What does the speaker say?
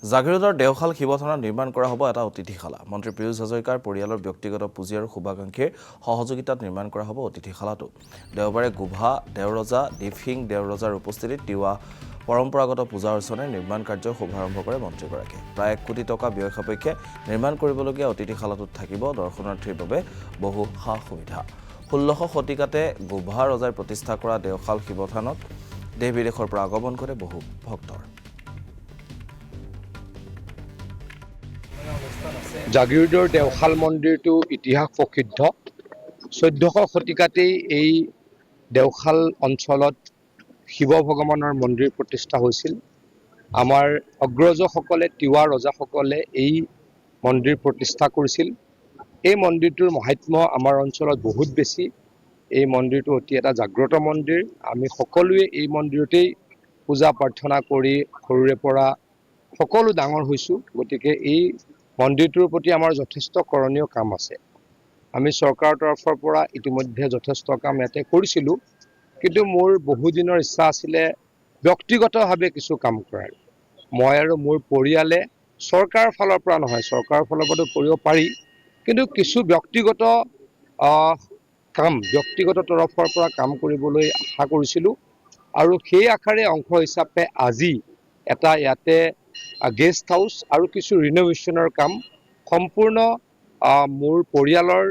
জাগিৰোডৰ দেওশাল শিৱথানত নিৰ্মাণ কৰা হ'ব এটা অতিথিশালা। মন্ত্ৰী পীয়ুষ হাজৰিকাৰ পৰিয়ালৰ ব্যক্তিগত পুঁজি আৰু শুভাকাংক্ষীৰ সহযোগিতাত নিৰ্মাণ কৰা হ'ব অতিথিশালাটো। দেওবাৰে গোভা দেওৰজা দীপসিং দেওৰজাৰ উপস্থিতিত তিৱা পৰম্পৰাগত পূজা অৰ্চনে নিৰ্মাণ কাৰ্যৰ শুভাৰম্ভ কৰে মন্ত্ৰীগৰাকীয়ে। প্ৰায় 1 কোটি টকা ব্যয় সাপেক্ষে নিৰ্মাণ কৰিবলগীয়া অতিথিশালাটোত থাকিব দৰ্শনাৰ্থীৰ বাবে বহু সা-সুবিধা। 1600 শতিকাতে গোভা ৰজাই প্ৰতিষ্ঠা কৰা দেওশাল শিৱথানত দেশ বিদেশৰ পৰা আগমন কৰে বহু ভক্তৰ। জাগিৰোডৰ দেওশাল মন্দিৰটো ইতিহাস প্ৰসিদ্ধ। 1400 শতিকাতেই এই দেওশাল অঞ্চলত শিৱ ভগৱানৰ মন্দিৰ প্ৰতিষ্ঠা হৈছিল। আমাৰ অগ্ৰজসকলে তিৱা ৰজাসকলে এই মন্দিৰ প্ৰতিষ্ঠা কৰিছিল। এই মন্দিৰটোৰ মহাত্ম্য আমাৰ অঞ্চলত বহুত বেছি। এই মন্দিৰটো অতি এটা জাগ্ৰত মন্দিৰ। আমি সকলোৱে এই মন্দিৰতেই পূজা প্ৰাৰ্থনা কৰি সৰুৰে পৰা সকলো ডাঙৰ হৈছোঁ। গতিকে এই মন্দিৰটোৰ প্ৰতি আমাৰ যথেষ্ট কৰণীয় কাম আছে। আমি চৰকাৰৰ তৰফৰ পৰা ইতিমধ্যে যথেষ্ট কাম ইয়াতে কৰিছিলোঁ, কিন্তু মোৰ বহুদিনৰ ইচ্ছা আছিলে ব্যক্তিগতভাৱে কিছু কাম কৰাৰ। মই আৰু মোৰ পৰিয়ালে চৰকাৰৰ ফালৰ পৰা নহয়, চৰকাৰৰ ফালৰ পৰাতো কৰিব পাৰি, কিন্তু কিছু ব্যক্তিগত ব্যক্তিগত তৰফৰ পৰা কাম কৰিবলৈ আশা কৰিছিলোঁ আৰু সেই আশাৰে অংশ হিচাপে আজি এটা ইয়াতে গেষ্ট হাউচ আৰু কিছু ৰিন'ভেশ্যনৰ কাম সম্পূৰ্ণ মোৰ পৰিয়ালৰ